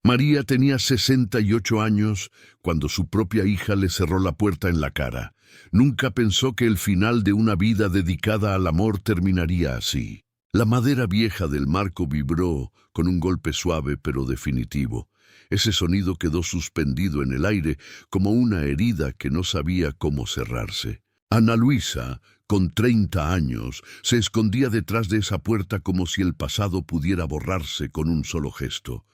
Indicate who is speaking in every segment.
Speaker 1: María tenía 68 años cuando su propia hija le cerró la puerta en la cara. Nunca pensó que el final de una vida dedicada al amor terminaría así. La madera vieja del marco vibró con un golpe suave pero definitivo. Ese sonido quedó suspendido en el aire como una herida que no sabía cómo cerrarse. Ana Luisa, con 30 años, se escondía detrás de esa puerta como si el pasado pudiera borrarse con un solo gesto.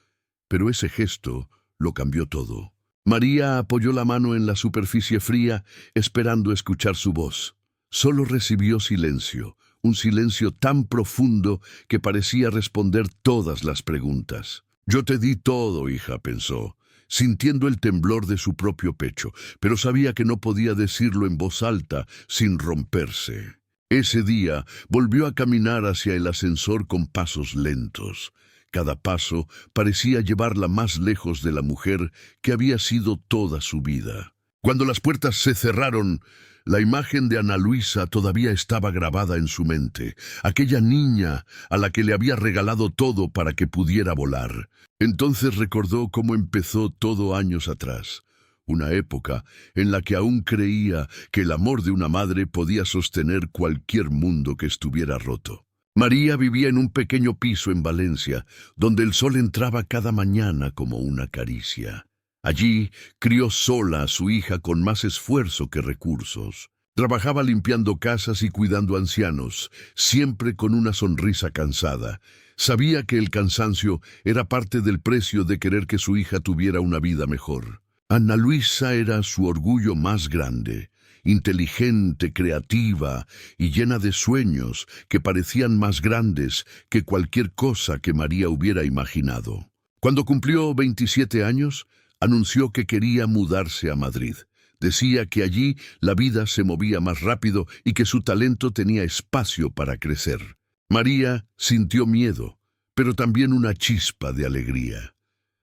Speaker 1: Pero ese gesto lo cambió todo. María apoyó la mano en la superficie fría, esperando escuchar su voz. Solo recibió silencio, un silencio tan profundo que parecía responder todas las preguntas. «Yo te di todo, hija», pensó, sintiendo el temblor de su propio pecho, pero sabía que no podía decirlo en voz alta sin romperse. Ese día volvió a caminar hacia el ascensor con pasos lentos. Cada paso parecía llevarla más lejos de la mujer que había sido toda su vida. Cuando las puertas se cerraron, la imagen de Ana Luisa todavía estaba grabada en su mente, aquella niña a la que le había regalado todo para que pudiera volar. Entonces recordó cómo empezó todo años atrás, una época en la que aún creía que el amor de una madre podía sostener cualquier mundo que estuviera roto. María vivía en un pequeño piso en Valencia, donde el sol entraba cada mañana como una caricia. Allí crió sola a su hija con más esfuerzo que recursos. Trabajaba limpiando casas y cuidando ancianos, siempre con una sonrisa cansada. Sabía que el cansancio era parte del precio de querer que su hija tuviera una vida mejor. Ana Luisa era su orgullo más grande. Inteligente, creativa y llena de sueños que parecían más grandes que cualquier cosa que María hubiera imaginado. Cuando cumplió 27 años, anunció que quería mudarse a Madrid. Decía que allí la vida se movía más rápido y que su talento tenía espacio para crecer. María sintió miedo, pero también una chispa de alegría.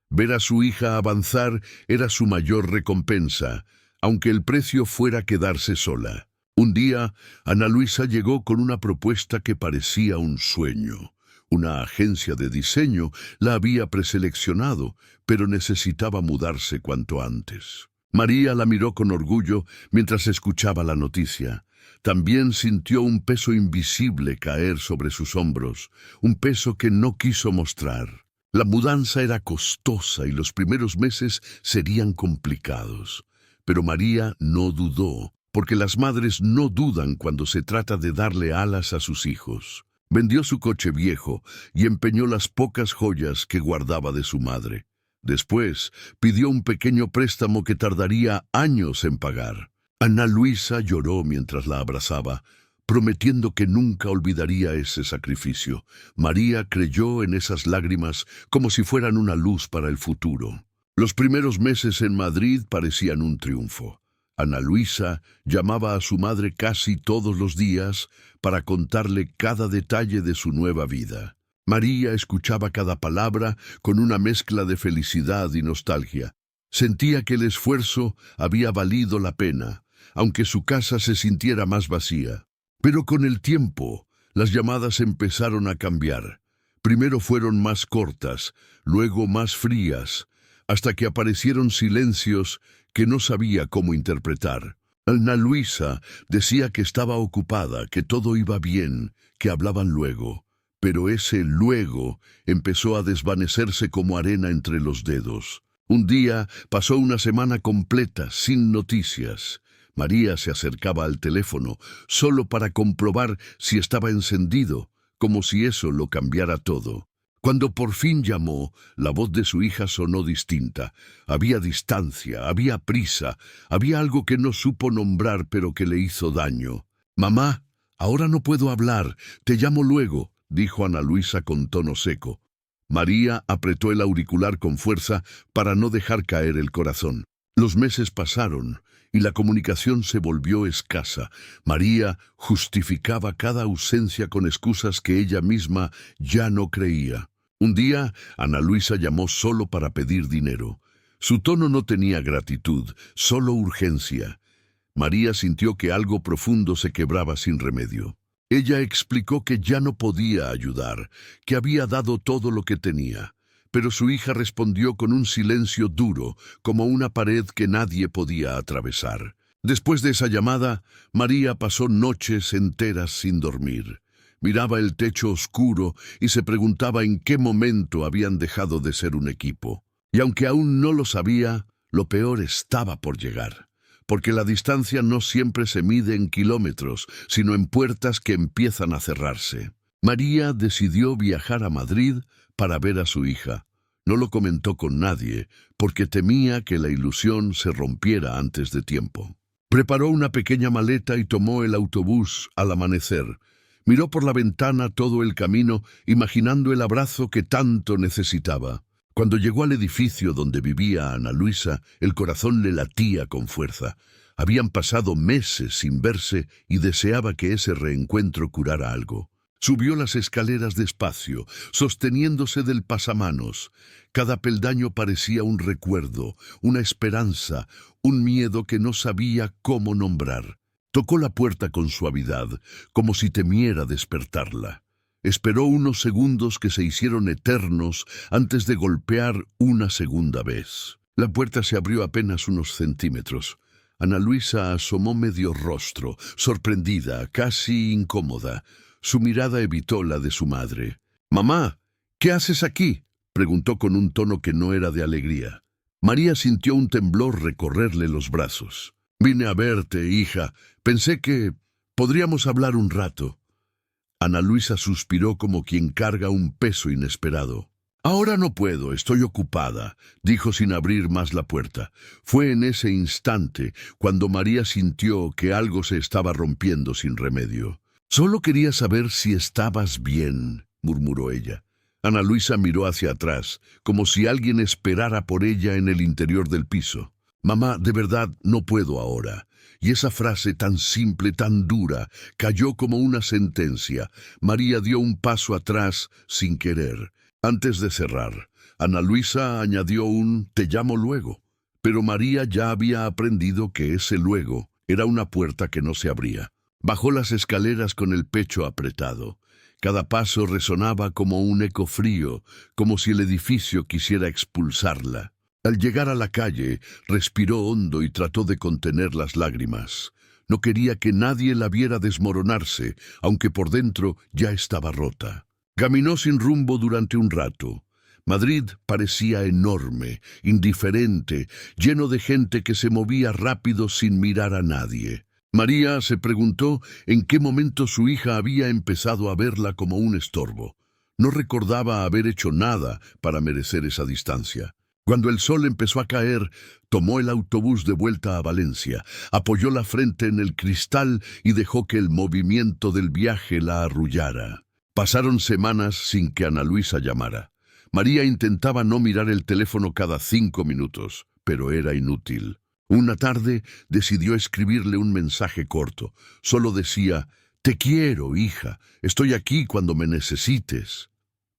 Speaker 1: Ver a su hija avanzar era su mayor recompensa, aunque el precio fuera quedarse sola. Un día, Ana Luisa llegó con una propuesta que parecía un sueño. Una agencia de diseño la había preseleccionado, pero necesitaba mudarse cuanto antes. María la miró con orgullo mientras escuchaba la noticia. También sintió un peso invisible caer sobre sus hombros, un peso que no quiso mostrar. La mudanza era costosa y los primeros meses serían complicados. Pero María no dudó, porque las madres no dudan cuando se trata de darle alas a sus hijos. Vendió su coche viejo y empeñó las pocas joyas que guardaba de su madre. Después, pidió un pequeño préstamo que tardaría años en pagar. Ana Luisa lloró mientras la abrazaba, prometiendo que nunca olvidaría ese sacrificio. María creyó en esas lágrimas como si fueran una luz para el futuro. Los primeros meses en Madrid parecían un triunfo. Ana Luisa llamaba a su madre casi todos los días para contarle cada detalle de su nueva vida. María escuchaba cada palabra con una mezcla de felicidad y nostalgia. Sentía que el esfuerzo había valido la pena, aunque su casa se sintiera más vacía. Pero con el tiempo, las llamadas empezaron a cambiar. Primero fueron más cortas, luego más frías, hasta que aparecieron silencios que no sabía cómo interpretar. Ana Luisa decía que estaba ocupada, que todo iba bien, que hablaban luego. Pero ese luego empezó a desvanecerse como arena entre los dedos. Un día pasó una semana completa sin noticias. María se acercaba al teléfono solo para comprobar si estaba encendido, como si eso lo cambiara todo. Cuando por fin llamó, la voz de su hija sonó distinta. Había distancia, había prisa, había algo que no supo nombrar pero que le hizo daño. «Mamá, ahora no puedo hablar, te llamo luego», dijo Ana Luisa con tono seco. María apretó el auricular con fuerza para no dejar caer el corazón. Los meses pasaron y la comunicación se volvió escasa. María justificaba cada ausencia con excusas que ella misma ya no creía. Un día, Ana Luisa llamó solo para pedir dinero. Su tono no tenía gratitud, solo urgencia. María sintió que algo profundo se quebraba sin remedio. Ella explicó que ya no podía ayudar, que había dado todo lo que tenía, pero su hija respondió con un silencio duro, como una pared que nadie podía atravesar. Después de esa llamada, María pasó noches enteras sin dormir. Miraba el techo oscuro y se preguntaba en qué momento habían dejado de ser un equipo. Y aunque aún no lo sabía, lo peor estaba por llegar. Porque la distancia no siempre se mide en kilómetros, sino en puertas que empiezan a cerrarse. María decidió viajar a Madrid para ver a su hija. No lo comentó con nadie, porque temía que la ilusión se rompiera antes de tiempo. Preparó una pequeña maleta y tomó el autobús al amanecer. Miró por la ventana todo el camino, imaginando el abrazo que tanto necesitaba. Cuando llegó al edificio donde vivía Ana Luisa, el corazón le latía con fuerza. Habían pasado meses sin verse y deseaba que ese reencuentro curara algo. Subió las escaleras despacio, sosteniéndose del pasamanos. Cada peldaño parecía un recuerdo, una esperanza, un miedo que no sabía cómo nombrar. Tocó la puerta con suavidad, como si temiera despertarla. Esperó unos segundos que se hicieron eternos antes de golpear una segunda vez. La puerta se abrió apenas unos centímetros. Ana Luisa asomó medio rostro, sorprendida, casi incómoda. Su mirada evitó la de su madre. «Mamá, ¿qué haces aquí?», preguntó con un tono que no era de alegría. María sintió un temblor recorrerle los brazos. «Vine a verte, hija. Pensé que podríamos hablar un rato». Ana Luisa suspiró como quien carga un peso inesperado. «Ahora no puedo, estoy ocupada», dijo sin abrir más la puerta. Fue en ese instante cuando María sintió que algo se estaba rompiendo sin remedio. «Solo quería saber si estabas bien», murmuró ella. Ana Luisa miró hacia atrás, como si alguien esperara por ella en el interior del piso. «Mamá, de verdad no puedo ahora». Y esa frase tan simple, tan dura, cayó como una sentencia. María dio un paso atrás sin querer. Antes de cerrar, Ana Luisa añadió un «te llamo luego». Pero María ya había aprendido que ese luego era una puerta que no se abría. Bajó las escaleras con el pecho apretado. Cada paso resonaba como un eco frío, como si el edificio quisiera expulsarla. Al llegar a la calle, respiró hondo y trató de contener las lágrimas. No quería que nadie la viera desmoronarse, aunque por dentro ya estaba rota. Caminó sin rumbo durante un rato. Madrid parecía enorme, indiferente, lleno de gente que se movía rápido sin mirar a nadie. María se preguntó en qué momento su hija había empezado a verla como un estorbo. No recordaba haber hecho nada para merecer esa distancia. Cuando el sol empezó a caer, tomó el autobús de vuelta a Valencia, apoyó la frente en el cristal y dejó que el movimiento del viaje la arrullara. Pasaron semanas sin que Ana Luisa llamara. María intentaba no mirar el teléfono cada 5 minutos, pero era inútil. Una tarde decidió escribirle un mensaje corto. Solo decía: «Te quiero, hija. Estoy aquí cuando me necesites».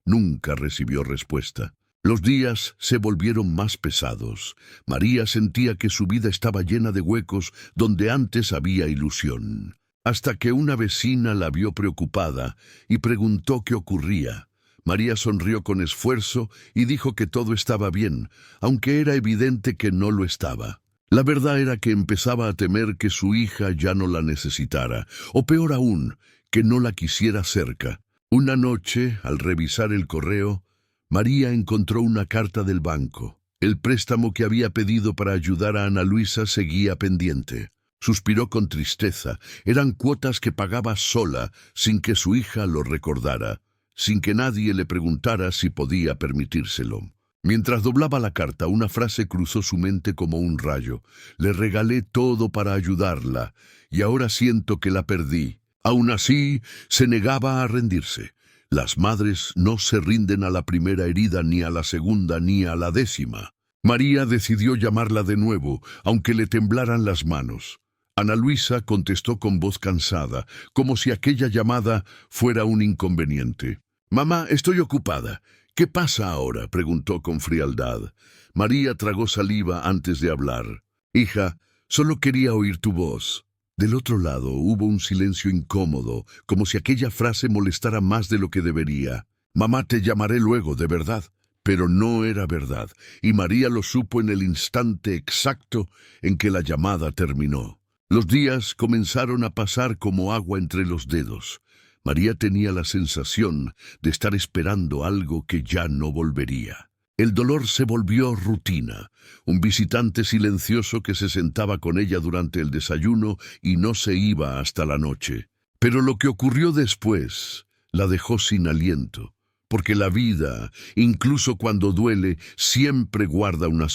Speaker 1: Nunca recibió respuesta. Los días se volvieron más pesados. María sentía que su vida estaba llena de huecos donde antes había ilusión. Hasta que una vecina la vio preocupada y preguntó qué ocurría. María sonrió con esfuerzo y dijo que todo estaba bien, aunque era evidente que no lo estaba. La verdad era que empezaba a temer que su hija ya no la necesitara, o peor aún, que no la quisiera cerca. Una noche, al revisar el correo, María encontró una carta del banco. El préstamo que había pedido para ayudar a Ana Luisa seguía pendiente. Suspiró con tristeza. Eran cuotas que pagaba sola, sin que su hija lo recordara, sin que nadie le preguntara si podía permitírselo. Mientras doblaba la carta, una frase cruzó su mente como un rayo. «Le regalé todo para ayudarla, y ahora siento que la perdí». Aún así, se negaba a rendirse. Las madres no se rinden a la primera herida, ni a la segunda, ni a la 10ª. María decidió llamarla de nuevo, aunque le temblaran las manos. Ana Luisa contestó con voz cansada, como si aquella llamada fuera un inconveniente. «Mamá, estoy ocupada». «¿Qué pasa ahora?», preguntó con frialdad. María tragó saliva antes de hablar. «Hija, solo quería oír tu voz». Del otro lado hubo un silencio incómodo, como si aquella frase molestara más de lo que debería. «Mamá, te llamaré luego, de verdad. Pero no era verdad, y María lo supo en el instante exacto en que la llamada terminó. Los días comenzaron a pasar como agua entre los dedos. María tenía la sensación de estar esperando algo que ya no volvería. El dolor se volvió rutina, un visitante silencioso que se sentaba con ella durante el desayuno y no se iba hasta la noche. Pero lo que ocurrió después la dejó sin aliento, porque la vida, incluso cuando duele, siempre guarda una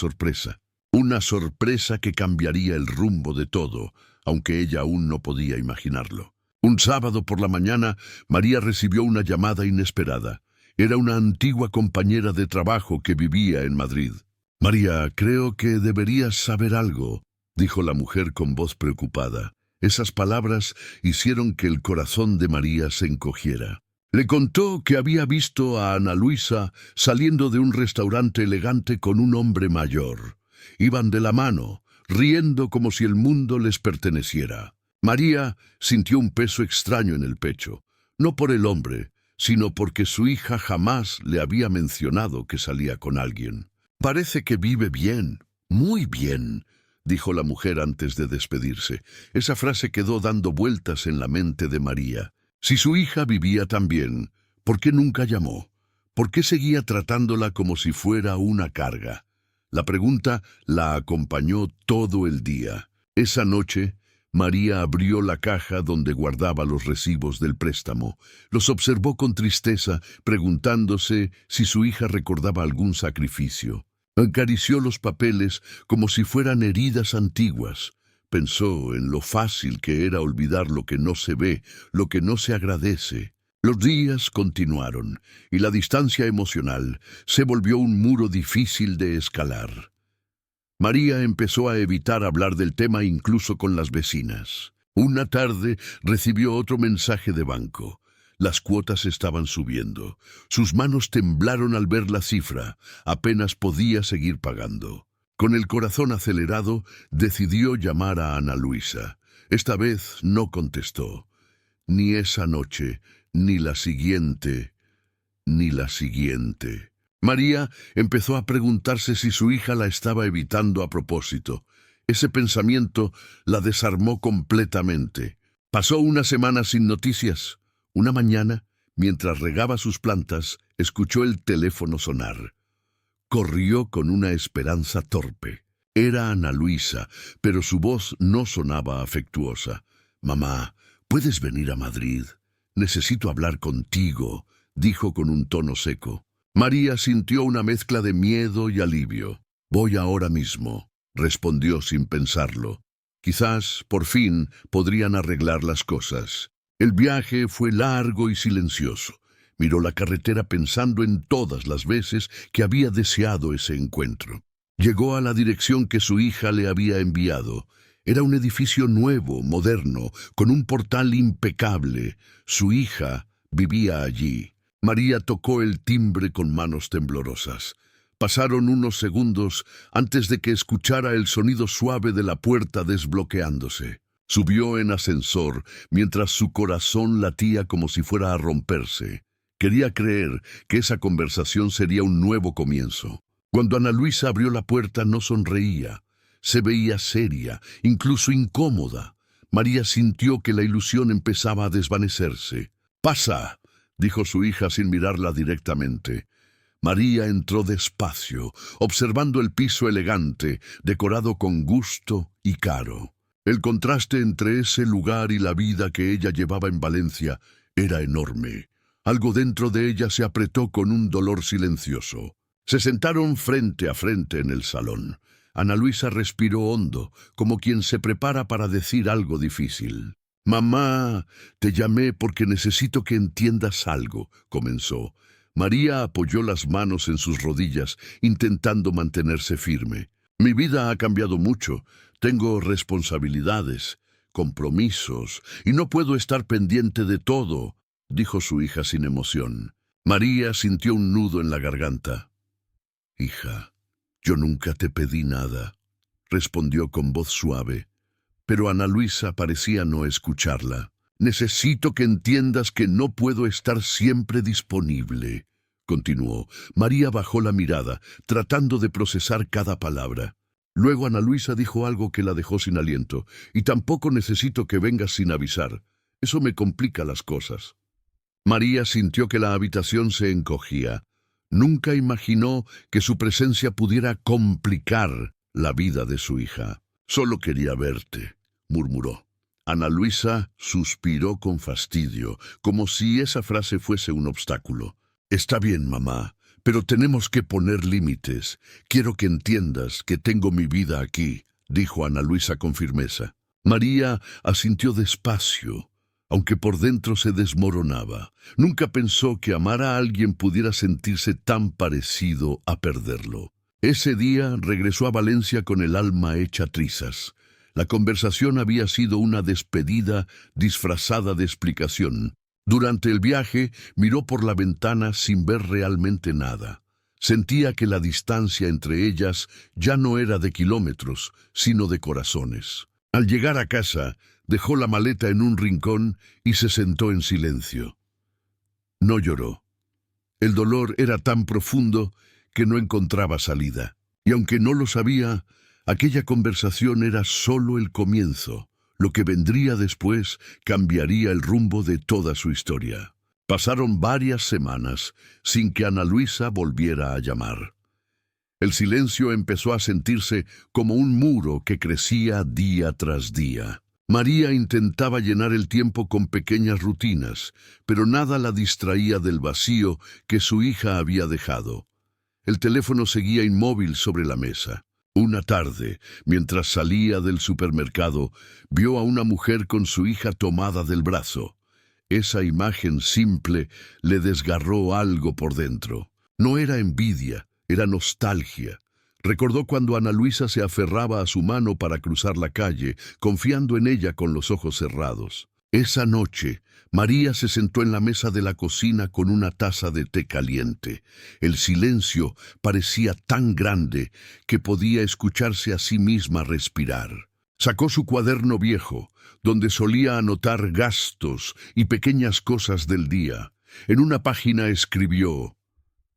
Speaker 1: sorpresa que cambiaría el rumbo de todo, aunque ella aún no podía imaginarlo. Un sábado por la mañana, María recibió una llamada inesperada. Era una antigua compañera de trabajo que vivía en Madrid. «María, creo que deberías saber algo», dijo la mujer con voz preocupada. Esas palabras hicieron que el corazón de María se encogiera. Le contó que había visto a Ana Luisa saliendo de un restaurante elegante con un hombre mayor. Iban de la mano, riendo como si el mundo les perteneciera. María sintió un peso extraño en el pecho, no por el hombre, sino porque su hija jamás le había mencionado que salía con alguien. «Parece que vive bien, muy bien», dijo la mujer antes de despedirse. Esa frase quedó dando vueltas en la mente de María. Si su hija vivía tan bien, ¿por qué nunca llamó? ¿Por qué seguía tratándola como si fuera una carga? La pregunta la acompañó todo el día. Esa noche, María abrió la caja donde guardaba los recibos del préstamo. Los observó con tristeza, preguntándose si su hija recordaba algún sacrificio. Acarició los papeles como si fueran heridas antiguas. Pensó en lo fácil que era olvidar lo que no se ve, lo que no se agradece. Los días continuaron, y la distancia emocional se volvió un muro difícil de escalar. María empezó a evitar hablar del tema incluso con las vecinas. Una tarde recibió otro mensaje de banco. Las cuotas estaban subiendo. Sus manos temblaron al ver la cifra. Apenas podía seguir pagando. Con el corazón acelerado, decidió llamar a Ana Luisa. Esta vez no contestó. Ni esa noche, ni la siguiente, ni la siguiente. María empezó a preguntarse si su hija la estaba evitando a propósito. Ese pensamiento la desarmó completamente. Pasó una semana sin noticias. Una mañana, mientras regaba sus plantas, escuchó el teléfono sonar. Corrió con una esperanza torpe. Era Ana Luisa, pero su voz no sonaba afectuosa. «Mamá, ¿puedes venir a Madrid? Necesito hablar contigo», dijo con un tono seco. María sintió una mezcla de miedo y alivio. «Voy ahora mismo», respondió sin pensarlo. Quizás, por fin, podrían arreglar las cosas. El viaje fue largo y silencioso. Miró la carretera pensando en todas las veces que había deseado ese encuentro. Llegó a la dirección que su hija le había enviado. Era un edificio nuevo, moderno, con un portal impecable. Su hija vivía allí. María tocó el timbre con manos temblorosas. Pasaron unos segundos antes de que escuchara el sonido suave de la puerta desbloqueándose. Subió en ascensor mientras su corazón latía como si fuera a romperse. Quería creer que esa conversación sería un nuevo comienzo. Cuando Ana Luisa abrió la puerta no sonreía. Se veía seria, incluso incómoda. María sintió que la ilusión empezaba a desvanecerse. «Pasa», dijo su hija sin mirarla directamente. María entró despacio, observando el piso elegante, decorado con gusto y caro. El contraste entre ese lugar y la vida que ella llevaba en Valencia era enorme. Algo dentro de ella se apretó con un dolor silencioso. Se sentaron frente a frente en el salón. Ana Luisa respiró hondo, como quien se prepara para decir algo difícil. «Mamá, te llamé porque necesito que entiendas algo», comenzó. María apoyó las manos en sus rodillas, intentando mantenerse firme. «Mi vida ha cambiado mucho. Tengo responsabilidades, compromisos, y no puedo estar pendiente de todo», dijo su hija sin emoción. María sintió un nudo en la garganta. «Hija, yo nunca te pedí nada», respondió con voz suave. Pero Ana Luisa parecía no escucharla. «Necesito que entiendas que no puedo estar siempre disponible», continuó. María bajó la mirada, tratando de procesar cada palabra. Luego Ana Luisa dijo algo que la dejó sin aliento. Y tampoco necesito que vengas sin avisar. Eso me complica las cosas. María sintió que la habitación se encogía. Nunca imaginó que su presencia pudiera complicar la vida de su hija. Solo quería verte, murmuró. Ana Luisa suspiró con fastidio, como si esa frase fuese un obstáculo. Está bien, mamá, pero tenemos que poner límites. Quiero que entiendas que tengo mi vida aquí, dijo Ana Luisa con firmeza. María asintió despacio, aunque por dentro se desmoronaba. Nunca pensó que amar a alguien pudiera sentirse tan parecido a perderlo. Ese día regresó a Valencia con el alma hecha trizas. La conversación había sido una despedida disfrazada de explicación. Durante el viaje miró por la ventana sin ver realmente nada. Sentía que la distancia entre ellas ya no era de kilómetros, sino de corazones. Al llegar a casa, dejó la maleta en un rincón y se sentó en silencio. No lloró. El dolor era tan profundo que no encontraba salida. Y aunque no lo sabía, aquella conversación era solo el comienzo. Lo que vendría después cambiaría el rumbo de toda su historia. Pasaron varias semanas sin que Ana Luisa volviera a llamar. El silencio empezó a sentirse como un muro que crecía día tras día. María intentaba llenar el tiempo con pequeñas rutinas, pero nada la distraía del vacío que su hija había dejado. El teléfono seguía inmóvil sobre la mesa. Una tarde, mientras salía del supermercado, vio a una mujer con su hija tomada del brazo. Esa imagen simple le desgarró algo por dentro. No era envidia, era nostalgia. Recordó cuando Ana Luisa se aferraba a su mano para cruzar la calle, confiando en ella con los ojos cerrados. Esa noche, María se sentó en la mesa de la cocina con una taza de té caliente. El silencio parecía tan grande que podía escucharse a sí misma respirar. Sacó su cuaderno viejo, donde solía anotar gastos y pequeñas cosas del día. En una página escribió: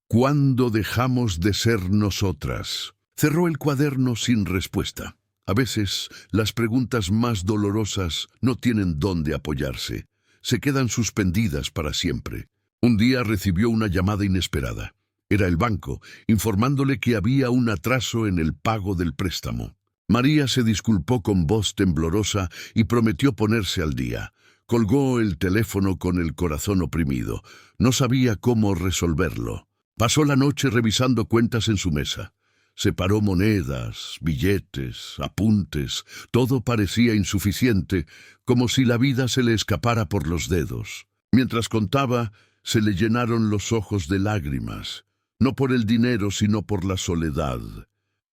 Speaker 1: «¿Cuándo dejamos de ser nosotras?». Cerró el cuaderno sin respuesta. A veces, las preguntas más dolorosas no tienen dónde apoyarse. Se quedan suspendidas para siempre. Un día recibió una llamada inesperada. Era el banco, informándole que había un atraso en el pago del préstamo. María se disculpó con voz temblorosa y prometió ponerse al día. Colgó el teléfono con el corazón oprimido. No sabía cómo resolverlo. Pasó la noche revisando cuentas en su mesa. Separó monedas, billetes, apuntes. Todo parecía insuficiente, como si la vida se le escapara por los dedos. Mientras contaba, se le llenaron los ojos de lágrimas. No por el dinero, sino por la soledad.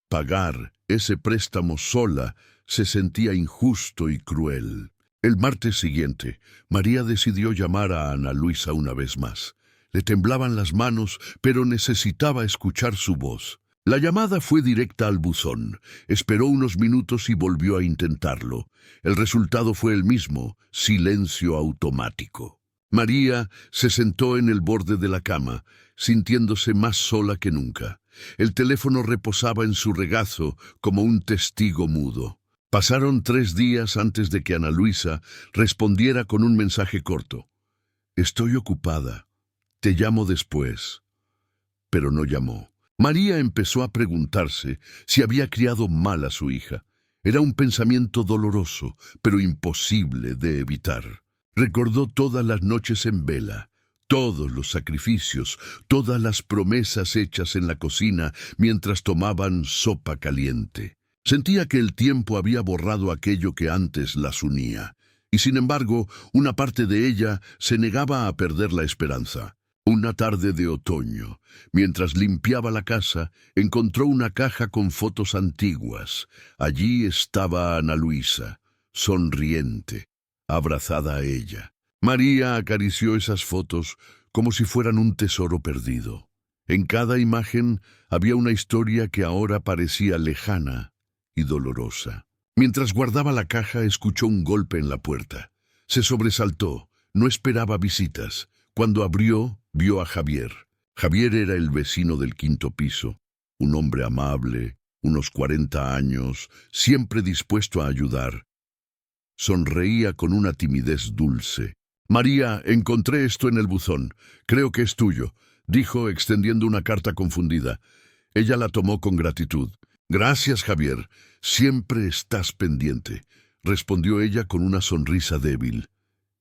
Speaker 1: Pagar ese préstamo sola se sentía injusto y cruel. El martes siguiente, María decidió llamar a Ana Luisa una vez más. Le temblaban las manos, pero necesitaba escuchar su voz. La llamada fue directa al buzón. Esperó unos minutos y volvió a intentarlo. El resultado fue el mismo: silencio automático. María se sentó en el borde de la cama, sintiéndose más sola que nunca. El teléfono reposaba en su regazo como un testigo mudo. Pasaron 3 días antes de que Ana Luisa respondiera con un mensaje corto: «Estoy ocupada. Te llamo después». Pero no llamó. María empezó a preguntarse si había criado mal a su hija. Era un pensamiento doloroso, pero imposible de evitar. Recordó todas las noches en vela, todos los sacrificios, todas las promesas hechas en la cocina mientras tomaban sopa caliente. Sentía que el tiempo había borrado aquello que antes las unía, y sin embargo, una parte de ella se negaba a perder la esperanza. Una tarde de otoño, mientras limpiaba la casa, encontró una caja con fotos antiguas. Allí estaba Ana Luisa, sonriente, abrazada a ella. María acarició esas fotos como si fueran un tesoro perdido. En cada imagen había una historia que ahora parecía lejana y dolorosa. Mientras guardaba la caja, escuchó un golpe en la puerta. Se sobresaltó, no esperaba visitas. Cuando abrió, vio a Javier. Javier era el vecino del quinto piso, un hombre amable, unos 40 años, siempre dispuesto a ayudar. Sonreía con una timidez dulce. «María, encontré esto en el buzón. Creo que es tuyo», dijo extendiendo una carta confundida. Ella la tomó con gratitud. «Gracias, Javier. Siempre estás pendiente», respondió ella con una sonrisa débil.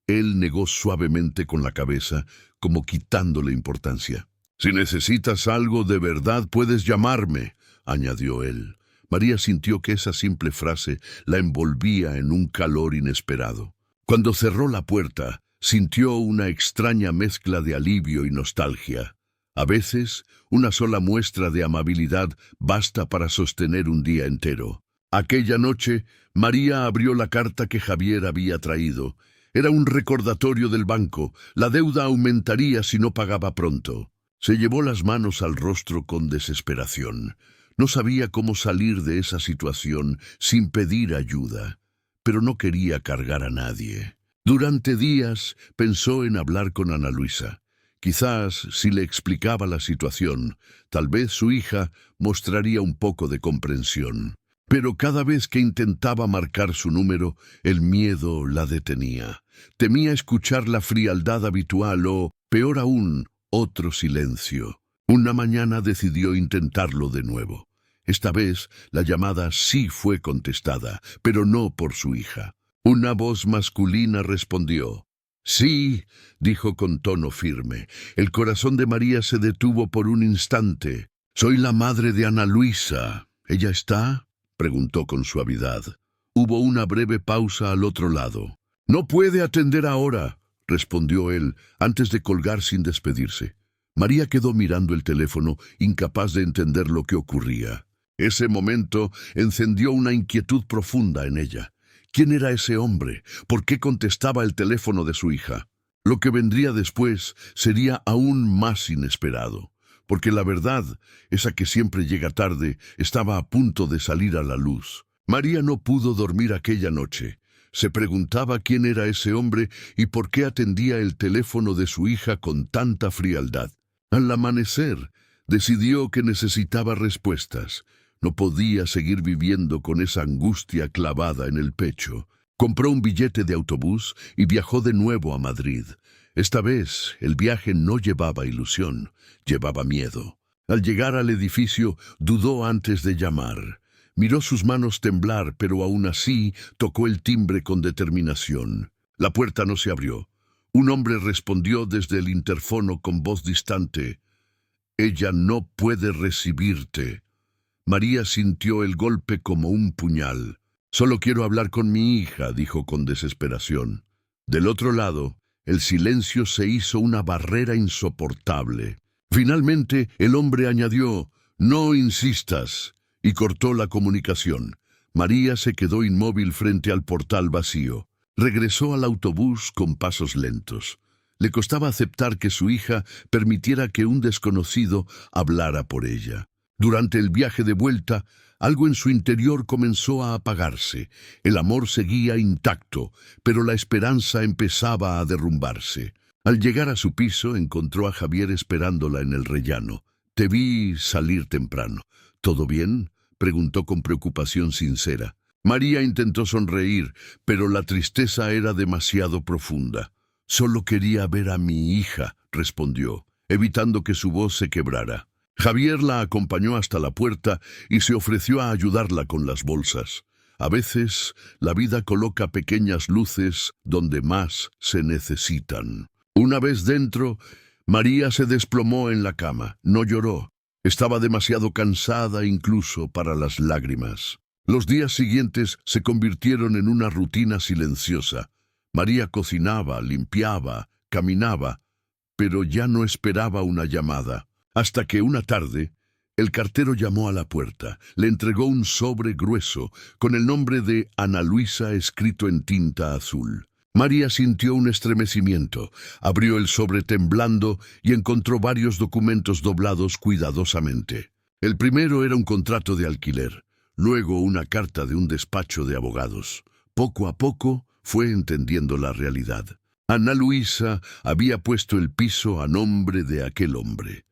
Speaker 1: Él negó suavemente con la cabeza, como quitándole importancia. «Si necesitas algo de verdad, puedes llamarme», añadió él. María sintió que esa simple frase la envolvía en un calor inesperado. Cuando cerró la puerta, sintió una extraña mezcla de alivio y nostalgia. A veces, una sola muestra de amabilidad basta para sostener un día entero. Aquella noche, María abrió la carta que Javier había traído. Era un recordatorio del banco. La deuda aumentaría si no pagaba pronto. Se llevó las manos al rostro con desesperación. No sabía cómo salir de esa situación sin pedir ayuda, pero no quería cargar a nadie. Durante días pensó en hablar con Ana Luisa. Quizás, si le explicaba la situación, tal vez su hija mostraría un poco de comprensión. Pero cada vez que intentaba marcar su número, el miedo la detenía. Temía escuchar la frialdad habitual o, peor aún, otro silencio. Una mañana decidió intentarlo de nuevo. Esta vez la llamada sí fue contestada, pero no por su hija. Una voz masculina respondió. «Sí», dijo con tono firme. El corazón de María se detuvo por un instante. «Soy la madre de Ana Luisa. ¿Ella está?», preguntó con suavidad. Hubo una breve pausa al otro lado. «No puede atender ahora», respondió él, antes de colgar sin despedirse. María quedó mirando el teléfono, incapaz de entender lo que ocurría. Ese momento encendió una inquietud profunda en ella. ¿Quién era ese hombre? ¿Por qué contestaba el teléfono de su hija? Lo que vendría después sería aún más inesperado, porque la verdad, esa que siempre llega tarde, estaba a punto de salir a la luz. María no pudo dormir aquella noche. Se preguntaba quién era ese hombre y por qué atendía el teléfono de su hija con tanta frialdad. Al amanecer, decidió que necesitaba respuestas. No podía seguir viviendo con esa angustia clavada en el pecho. Compró un billete de autobús y viajó de nuevo a Madrid. Esta vez, el viaje no llevaba ilusión, llevaba miedo. Al llegar al edificio, dudó antes de llamar. Miró sus manos temblar, pero aún así tocó el timbre con determinación. La puerta no se abrió. Un hombre respondió desde el interfono con voz distante. «Ella no puede recibirte». María sintió el golpe como un puñal. «Solo quiero hablar con mi hija», dijo con desesperación. Del otro lado, el silencio se hizo una barrera insoportable. Finalmente, el hombre añadió, «No insistas», y cortó la comunicación. María se quedó inmóvil frente al portal vacío. Regresó al autobús con pasos lentos. Le costaba aceptar que su hija permitiera que un desconocido hablara por ella. Durante el viaje de vuelta, algo en su interior comenzó a apagarse. El amor seguía intacto, pero la esperanza empezaba a derrumbarse. Al llegar a su piso, encontró a Javier esperándola en el rellano. «Te vi salir temprano. ¿Todo bien?», preguntó con preocupación sincera. María intentó sonreír, pero la tristeza era demasiado profunda. «Solo quería ver a mi hija», respondió, evitando que su voz se quebrara. Javier la acompañó hasta la puerta y se ofreció a ayudarla con las bolsas. A veces, la vida coloca pequeñas luces donde más se necesitan. Una vez dentro, María se desplomó en la cama. No lloró. Estaba demasiado cansada incluso para las lágrimas. Los días siguientes se convirtieron en una rutina silenciosa. María cocinaba, limpiaba, caminaba, pero ya no esperaba una llamada. Hasta que una tarde, el cartero llamó a la puerta. Le entregó un sobre grueso con el nombre de Ana Luisa escrito en tinta azul. María sintió un estremecimiento, abrió el sobre temblando y encontró varios documentos doblados cuidadosamente. El primero era un contrato de alquiler, luego una carta de un despacho de abogados. Poco a poco fue entendiendo la realidad. Ana Luisa había puesto el piso a nombre de aquel hombre.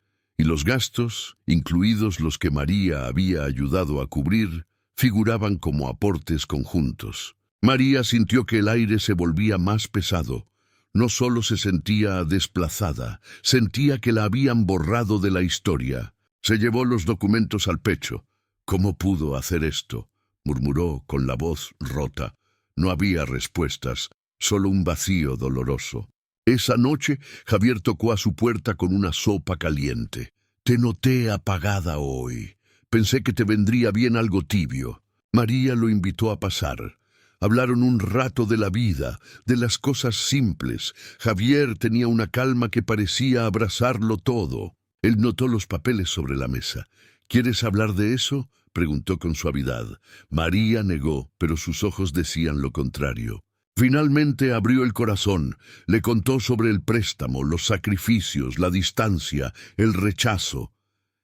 Speaker 1: y los gastos, incluidos los que María había ayudado a cubrir, figuraban como aportes conjuntos. María sintió que el aire se volvía más pesado. No solo se sentía desplazada, sentía que la habían borrado de la historia. Se llevó los documentos al pecho. ¿Cómo pudo hacer esto?, murmuró con la voz rota. No había respuestas, solo un vacío doloroso. Esa noche, Javier tocó a su puerta con una sopa caliente. «Te noté apagada hoy. Pensé que te vendría bien algo tibio». María lo invitó a pasar. Hablaron un rato de la vida, de las cosas simples. Javier tenía una calma que parecía abrazarlo todo. Él notó los papeles sobre la mesa. «¿Quieres hablar de eso?», preguntó con suavidad. María negó, pero sus ojos decían lo contrario. Finalmente abrió el corazón, le contó sobre el préstamo, los sacrificios, la distancia, el rechazo.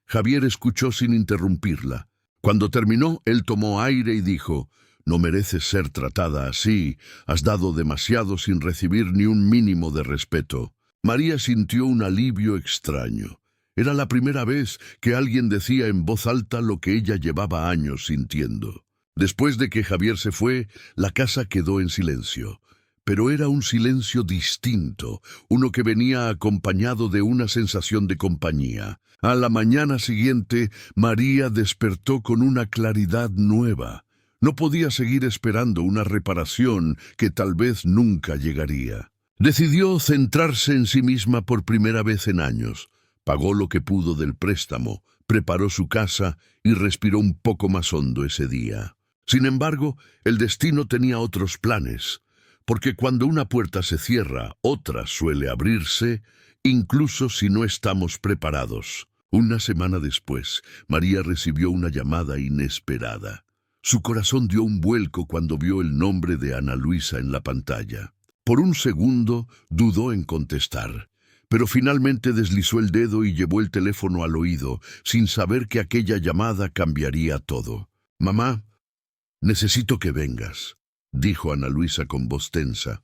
Speaker 1: Javier escuchó sin interrumpirla. Cuando terminó, él tomó aire y dijo: «No mereces ser tratada así, has dado demasiado sin recibir ni un mínimo de respeto». María sintió un alivio extraño. Era la primera vez que alguien decía en voz alta lo que ella llevaba años sintiendo. Después de que Javier se fue, la casa quedó en silencio. Pero era un silencio distinto, uno que venía acompañado de una sensación de compañía. A la mañana siguiente, María despertó con una claridad nueva. No podía seguir esperando una reparación que tal vez nunca llegaría. Decidió centrarse en sí misma por primera vez en años. Pagó lo que pudo del préstamo, preparó su casa y respiró un poco más hondo ese día. Sin embargo, el destino tenía otros planes, porque cuando una puerta se cierra, otra suele abrirse, incluso si no estamos preparados. Una semana después, María recibió una llamada inesperada. Su corazón dio un vuelco cuando vio el nombre de Ana Luisa en la pantalla. Por un segundo dudó en contestar, pero finalmente deslizó el dedo y llevó el teléfono al oído, sin saber que aquella llamada cambiaría todo. «Mamá, necesito que vengas», dijo Ana Luisa con voz tensa.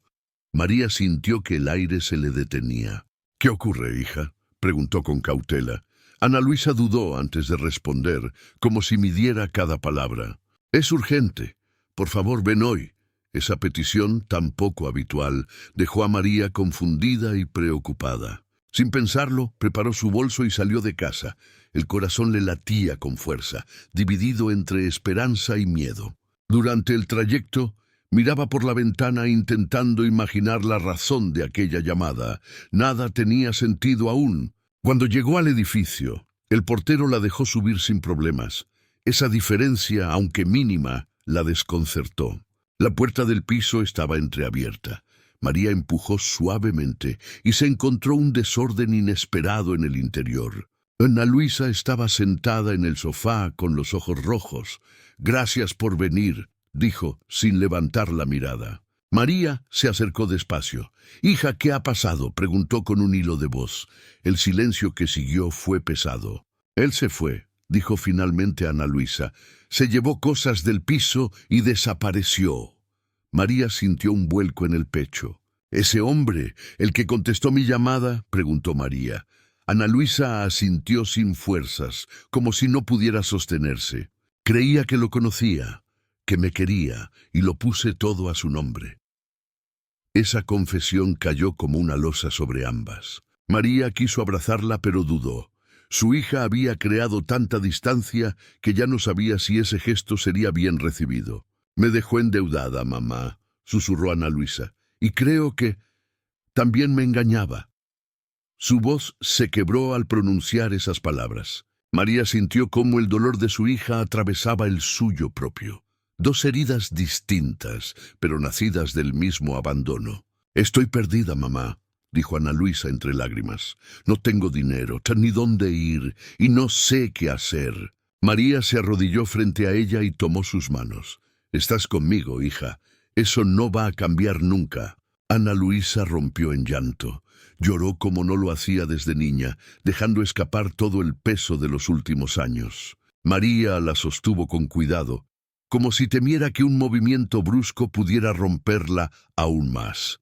Speaker 1: María sintió que el aire se le detenía. «¿Qué ocurre, hija?», preguntó con cautela. Ana Luisa dudó antes de responder, como si midiera cada palabra. «Es urgente. Por favor, ven hoy». Esa petición, tan poco habitual, dejó a María confundida y preocupada. Sin pensarlo, preparó su bolso y salió de casa. El corazón le latía con fuerza, dividido entre esperanza y miedo. Durante el trayecto, miraba por la ventana intentando imaginar la razón de aquella llamada. Nada tenía sentido aún. Cuando llegó al edificio, el portero la dejó subir sin problemas. Esa diferencia, aunque mínima, la desconcertó. La puerta del piso estaba entreabierta. María empujó suavemente y se encontró un desorden inesperado en el interior. Ana Luisa estaba sentada en el sofá con los ojos rojos. «Gracias por venir», dijo, sin levantar la mirada. María se acercó despacio. «Hija, ¿qué ha pasado?», preguntó con un hilo de voz. El silencio que siguió fue pesado. «Él se fue», dijo finalmente Ana Luisa. «Se llevó cosas del piso y desapareció». María sintió un vuelco en el pecho. «¿Ese hombre, el que contestó mi llamada?», preguntó María. Ana Luisa asintió sin fuerzas, como si no pudiera sostenerse. «Creía que lo conocía, que me quería, y lo puse todo a su nombre». Esa confesión cayó como una losa sobre ambas. María quiso abrazarla, pero dudó. Su hija había creado tanta distancia que ya no sabía si ese gesto sería bien recibido. «Me dejó endeudada, mamá», susurró Ana Luisa, «y creo que también me engañaba». Su voz se quebró al pronunciar esas palabras. María sintió cómo el dolor de su hija atravesaba el suyo propio. Dos heridas distintas, pero nacidas del mismo abandono. «Estoy perdida, mamá», dijo Ana Luisa entre lágrimas. «No tengo dinero, ni dónde ir, y no sé qué hacer». María se arrodilló frente a ella y tomó sus manos. «Estás conmigo, hija. Eso no va a cambiar nunca». Ana Luisa rompió en llanto. Lloró como no lo hacía desde niña, dejando escapar todo el peso de los últimos años. María la sostuvo con cuidado, como si temiera que un movimiento brusco pudiera romperla aún más.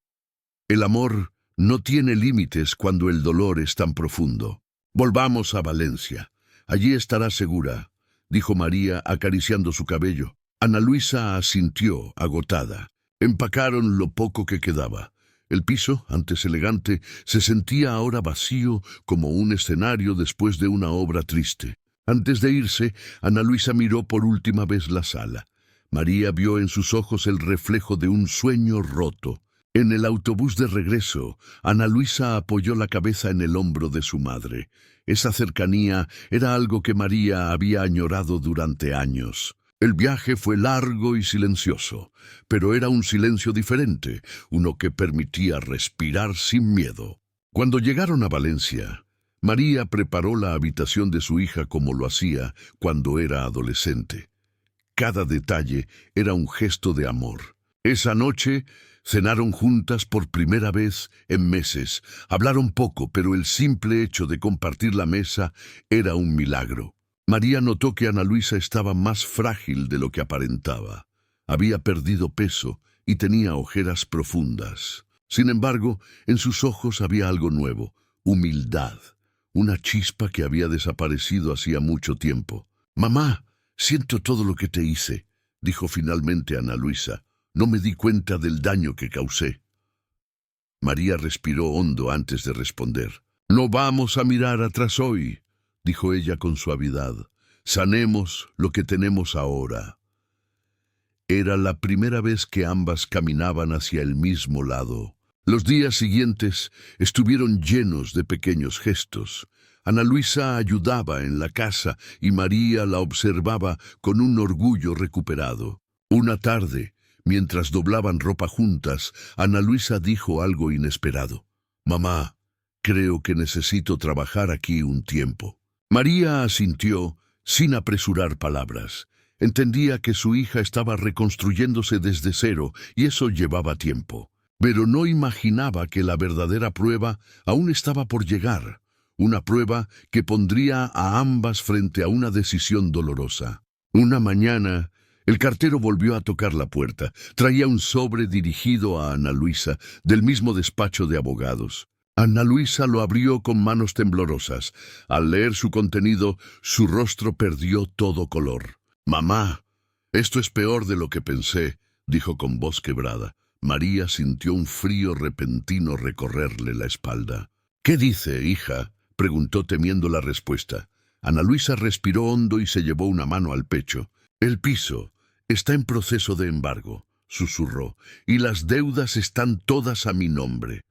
Speaker 1: El amor no tiene límites cuando el dolor es tan profundo. Volvamos a Valencia. Allí estará segura, dijo María acariciando su cabello. Ana Luisa asintió, agotada. Empacaron lo poco que quedaba. El piso, antes elegante, se sentía ahora vacío como un escenario después de una obra triste. Antes de irse, Ana Luisa miró por última vez la sala. María vio en sus ojos el reflejo de un sueño roto. En el autobús de regreso, Ana Luisa apoyó la cabeza en el hombro de su madre. Esa cercanía era algo que María había añorado durante años. El viaje fue largo y silencioso, pero era un silencio diferente, uno que permitía respirar sin miedo. Cuando llegaron a Valencia, María preparó la habitación de su hija como lo hacía cuando era adolescente. Cada detalle era un gesto de amor. Esa noche cenaron juntas por primera vez en meses. Hablaron poco, pero el simple hecho de compartir la mesa era un milagro. María notó que Ana Luisa estaba más frágil de lo que aparentaba. Había perdido peso y tenía ojeras profundas. Sin embargo, en sus ojos había algo nuevo, humildad, una chispa que había desaparecido hacía mucho tiempo. «Mamá, siento todo lo que te hice», dijo finalmente Ana Luisa. «No me di cuenta del daño que causé». María respiró hondo antes de responder. «No vamos a mirar atrás hoy», dijo ella con suavidad. «Sanemos lo que tenemos ahora». Era la primera vez que ambas caminaban hacia el mismo lado. Los días siguientes estuvieron llenos de pequeños gestos. Ana Luisa ayudaba en la casa y María la observaba con un orgullo recuperado. Una tarde, mientras doblaban ropa juntas, Ana Luisa dijo algo inesperado. «Mamá, creo que necesito trabajar aquí un tiempo». María asintió sin apresurar palabras. Entendía que su hija estaba reconstruyéndose desde cero y eso llevaba tiempo. Pero no imaginaba que la verdadera prueba aún estaba por llegar. Una prueba que pondría a ambas frente a una decisión dolorosa. Una mañana, el cartero volvió a tocar la puerta. Traía un sobre dirigido a Ana Luisa, del mismo despacho de abogados. Ana Luisa lo abrió con manos temblorosas. Al leer su contenido, su rostro perdió todo color. «Mamá, esto es peor de lo que pensé», dijo con voz quebrada. María sintió un frío repentino recorrerle la espalda. «¿Qué dice, hija?», preguntó temiendo la respuesta. Ana Luisa respiró hondo y se llevó una mano al pecho. «El piso está en proceso de embargo», susurró, «y las deudas están todas a mi nombre».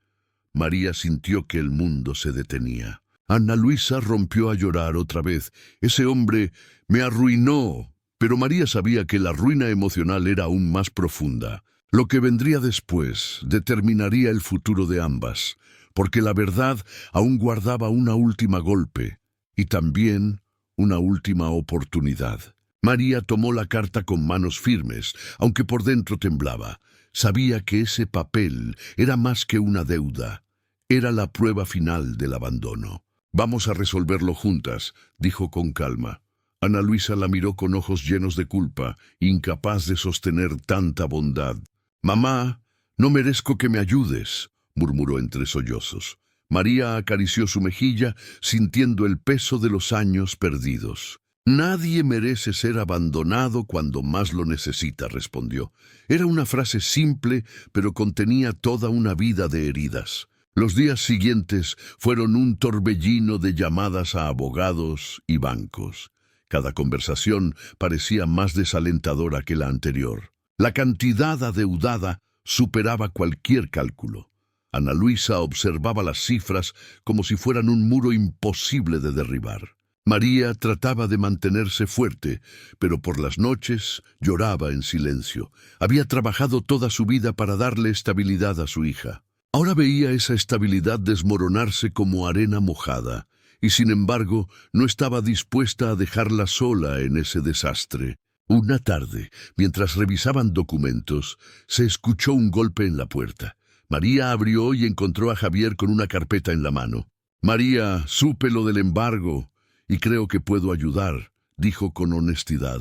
Speaker 1: María sintió que el mundo se detenía. Ana Luisa rompió a llorar otra vez. «Ese hombre me arruinó». Pero María sabía que la ruina emocional era aún más profunda. Lo que vendría después determinaría el futuro de ambas, porque la verdad aún guardaba una última golpe y también una última oportunidad. María tomó la carta con manos firmes, aunque por dentro temblaba. Sabía que ese papel era más que una deuda. Era la prueba final del abandono. «Vamos a resolverlo juntas», dijo con calma. Ana Luisa la miró con ojos llenos de culpa, incapaz de sostener tanta bondad. «Mamá, no merezco que me ayudes», murmuró entre sollozos. María acarició su mejilla, sintiendo el peso de los años perdidos. «Nadie merece ser abandonado cuando más lo necesita», respondió. Era una frase simple, pero contenía toda una vida de heridas. Los días siguientes fueron un torbellino de llamadas a abogados y bancos. Cada conversación parecía más desalentadora que la anterior. La cantidad adeudada superaba cualquier cálculo. Ana Luisa observaba las cifras como si fueran un muro imposible de derribar. María trataba de mantenerse fuerte, pero por las noches lloraba en silencio. Había trabajado toda su vida para darle estabilidad a su hija. Ahora veía esa estabilidad desmoronarse como arena mojada, y sin embargo no estaba dispuesta a dejarla sola en ese desastre. Una tarde, mientras revisaban documentos, se escuchó un golpe en la puerta. María abrió y encontró a Javier con una carpeta en la mano. «María, supe lo del embargo y creo que puedo ayudar», dijo con honestidad.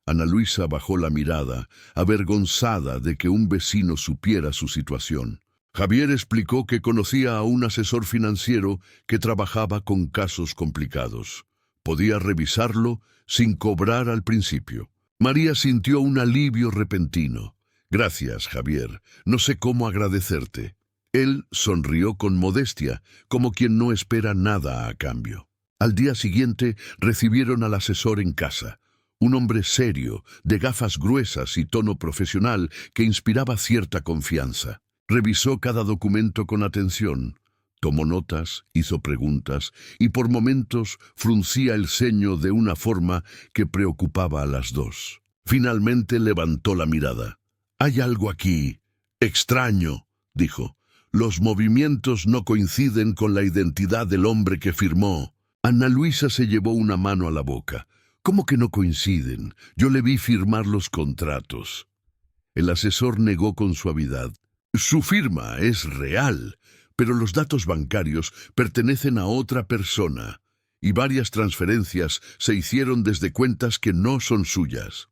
Speaker 1: Ana Luisa bajó la mirada, avergonzada de que un vecino supiera su situación. Javier explicó que conocía a un asesor financiero que trabajaba con casos complicados. Podía revisarlo sin cobrar al principio. María sintió un alivio repentino. Gracias, Javier. No sé cómo agradecerte. Él sonrió con modestia, como quien no espera nada a cambio. Al día siguiente recibieron al asesor en casa. Un hombre serio, de gafas gruesas y tono profesional que inspiraba cierta confianza. Revisó cada documento con atención. Tomó notas, hizo preguntas y por momentos fruncía el ceño de una forma que preocupaba a las dos. Finalmente levantó la mirada. «Hay algo aquí extraño», dijo. «Los movimientos no coinciden con la identidad del hombre que firmó». Ana Luisa se llevó una mano a la boca. «¿Cómo que no coinciden? Yo le vi firmar los contratos». El asesor negó con suavidad. «Su firma es real, pero los datos bancarios pertenecen a otra persona, y varias transferencias se hicieron desde cuentas que no son suyas».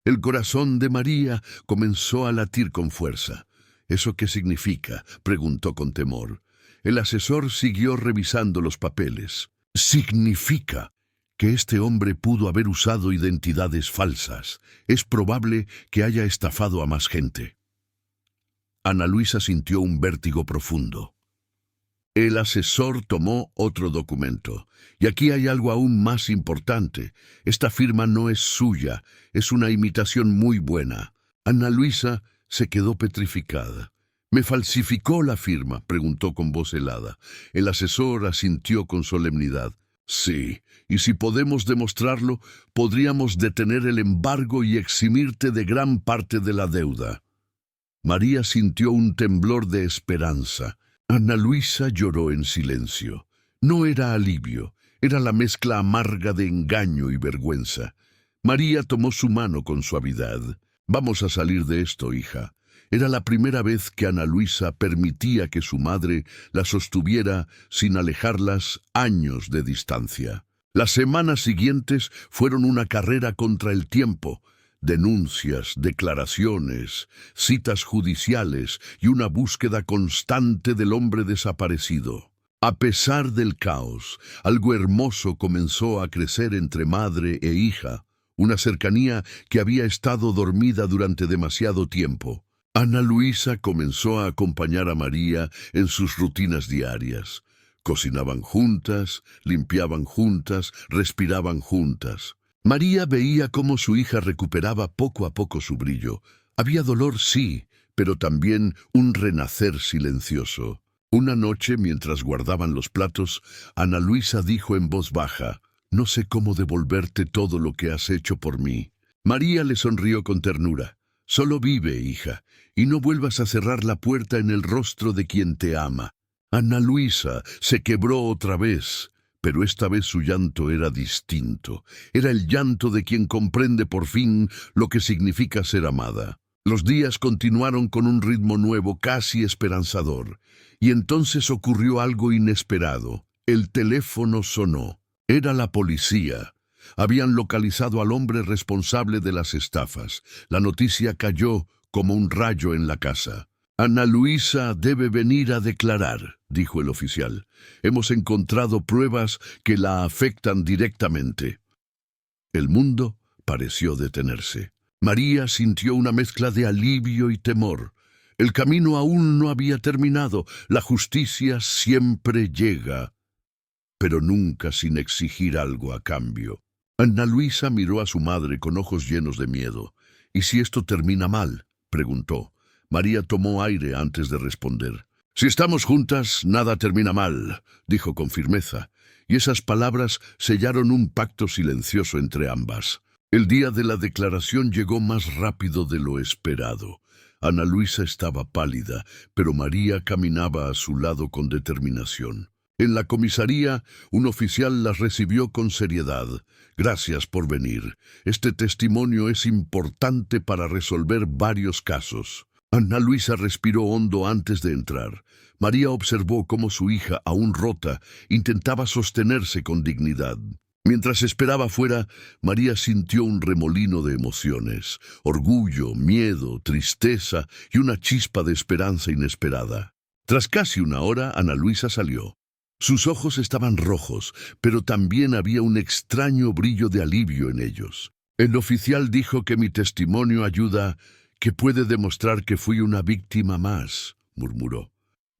Speaker 1: El corazón de María comenzó a latir con fuerza. «¿Eso qué significa?», preguntó con temor. El asesor siguió revisando los papeles. «Significa que este hombre pudo haber usado identidades falsas. Es probable que haya estafado a más gente». Ana Luisa sintió un vértigo profundo. El asesor tomó otro documento. «Y aquí hay algo aún más importante. Esta firma no es suya, es una imitación muy buena». Ana Luisa se quedó petrificada. «¿Me falsificó la firma?», preguntó con voz helada. El asesor asintió con solemnidad. «Sí, y si podemos demostrarlo, podríamos detener el embargo y eximirte de gran parte de la deuda». María sintió un temblor de esperanza. Ana Luisa lloró en silencio. No era alivio, era la mezcla amarga de engaño y vergüenza. María tomó su mano con suavidad. «Vamos a salir de esto, hija». Era la primera vez que Ana Luisa permitía que su madre la sostuviera sin alejarlas años de distancia. Las semanas siguientes fueron una carrera contra el tiempo. Denuncias, declaraciones, citas judiciales y una búsqueda constante del hombre desaparecido. A pesar del caos, algo hermoso comenzó a crecer entre madre e hija, una cercanía que había estado dormida durante demasiado tiempo. Ana Luisa comenzó a acompañar a María en sus rutinas diarias. Cocinaban juntas, limpiaban juntas, respiraban juntas. María veía cómo su hija recuperaba poco a poco su brillo. Había dolor, sí, pero también un renacer silencioso. Una noche, mientras guardaban los platos, Ana Luisa dijo en voz baja: «No sé cómo devolverte todo lo que has hecho por mí». María le sonrió con ternura. «Solo vive, hija, y no vuelvas a cerrar la puerta en el rostro de quien te ama». Ana Luisa se quebró otra vez. Pero esta vez su llanto era distinto. Era el llanto de quien comprende por fin lo que significa ser amada. Los días continuaron con un ritmo nuevo, casi esperanzador. Y entonces ocurrió algo inesperado. El teléfono sonó. Era la policía. Habían localizado al hombre responsable de las estafas. La noticia cayó como un rayo en la casa. «Ana Luisa debe venir a declarar», dijo el oficial. «Hemos encontrado pruebas que la afectan directamente». El mundo pareció detenerse. María sintió una mezcla de alivio y temor. El camino aún no había terminado. La justicia siempre llega, pero nunca sin exigir algo a cambio. Ana Luisa miró a su madre con ojos llenos de miedo. «¿Y si esto termina mal?», preguntó. María tomó aire antes de responder. «Si estamos juntas, nada termina mal», dijo con firmeza, y esas palabras sellaron un pacto silencioso entre ambas. El día de la declaración llegó más rápido de lo esperado. Ana Luisa estaba pálida, pero María caminaba a su lado con determinación. En la comisaría, un oficial las recibió con seriedad. «Gracias por venir. Este testimonio es importante para resolver varios casos». Ana Luisa respiró hondo antes de entrar. María observó cómo su hija, aún rota, intentaba sostenerse con dignidad. Mientras esperaba fuera, María sintió un remolino de emociones: orgullo, miedo, tristeza y una chispa de esperanza inesperada. Tras casi una hora, Ana Luisa salió. Sus ojos estaban rojos, pero también había un extraño brillo de alivio en ellos. El oficial dijo que mi testimonio ayuda, que puede demostrar que fui una víctima más, murmuró.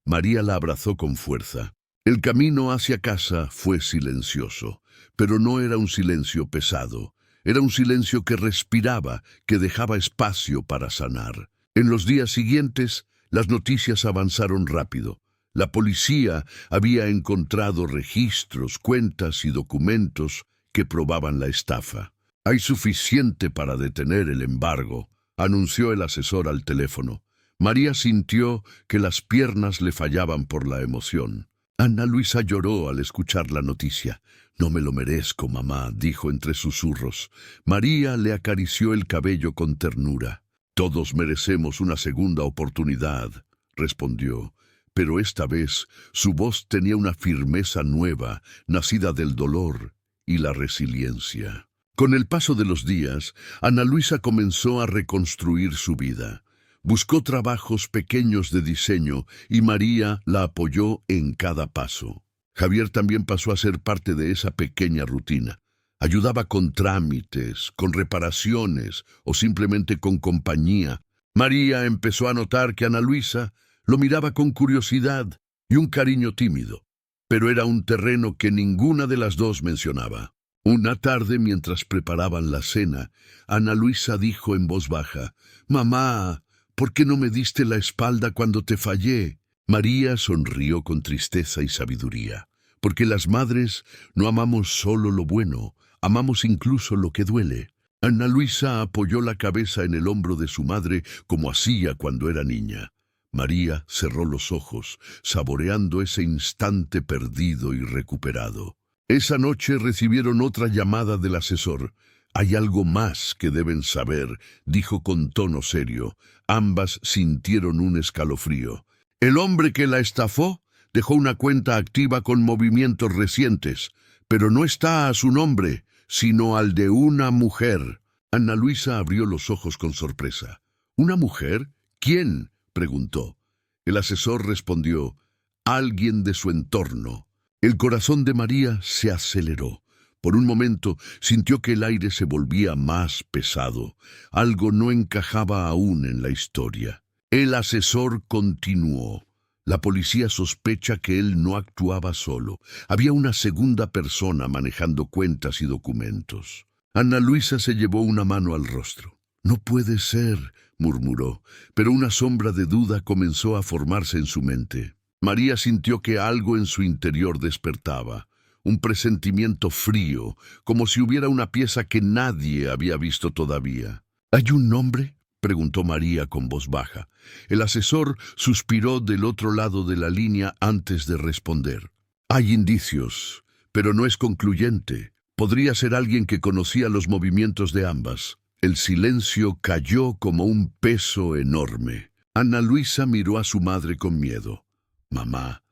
Speaker 1: María la abrazó con fuerza. El camino hacia casa fue silencioso, pero no era un silencio pesado. Era un silencio que respiraba, que dejaba espacio para sanar. En los días siguientes, las noticias avanzaron rápido. La policía había encontrado registros, cuentas y documentos que probaban la estafa. «Hay suficiente para detener el embargo», anunció el asesor al teléfono. María sintió que las piernas le fallaban por la emoción. Ana Luisa lloró al escuchar la noticia. «No me lo merezco, mamá», dijo entre susurros. María le acarició el cabello con ternura. «Todos merecemos una segunda oportunidad», respondió. Pero esta vez su voz tenía una firmeza nueva, nacida del dolor y la resiliencia. Con el paso de los días, Ana Luisa comenzó a reconstruir su vida. Buscó trabajos pequeños de diseño y María la apoyó en cada paso. Javier también pasó a ser parte de esa pequeña rutina. Ayudaba con trámites, con reparaciones o simplemente con compañía. María empezó a notar que Ana Luisa lo miraba con curiosidad y un cariño tímido, pero era un terreno que ninguna de las dos mencionaba. Una tarde, mientras preparaban la cena, Ana Luisa dijo en voz baja: «Mamá, ¿por qué no me diste la espalda cuando te fallé?» María sonrió con tristeza y sabiduría, porque las madres no amamos solo lo bueno, amamos incluso lo que duele. Ana Luisa apoyó la cabeza en el hombro de su madre como hacía cuando era niña. María cerró los ojos, saboreando ese instante perdido y recuperado. Esa noche recibieron otra llamada del asesor. «Hay algo más que deben saber», dijo con tono serio. Ambas sintieron un escalofrío. «El hombre que la estafó dejó una cuenta activa con movimientos recientes, pero no está a su nombre, sino al de una mujer». Ana Luisa abrió los ojos con sorpresa. «¿Una mujer? ¿Quién?», preguntó. El asesor respondió: «Alguien de su entorno». El corazón de María se aceleró. Por un momento sintió que el aire se volvía más pesado. Algo no encajaba aún en la historia. El asesor continuó. «La policía sospecha que él no actuaba solo. Había una segunda persona manejando cuentas y documentos». Ana Luisa se llevó una mano al rostro. «No puede ser», murmuró, pero una sombra de duda comenzó a formarse en su mente. María sintió que algo en su interior despertaba, un presentimiento frío, como si hubiera una pieza que nadie había visto todavía. «¿Hay un nombre?», preguntó María con voz baja. El asesor suspiró del otro lado de la línea antes de responder. «Hay indicios, pero no es concluyente. Podría ser alguien que conocía los movimientos de ambas». El silencio cayó como un peso enorme. Ana Luisa miró a su madre con miedo. «Mamá,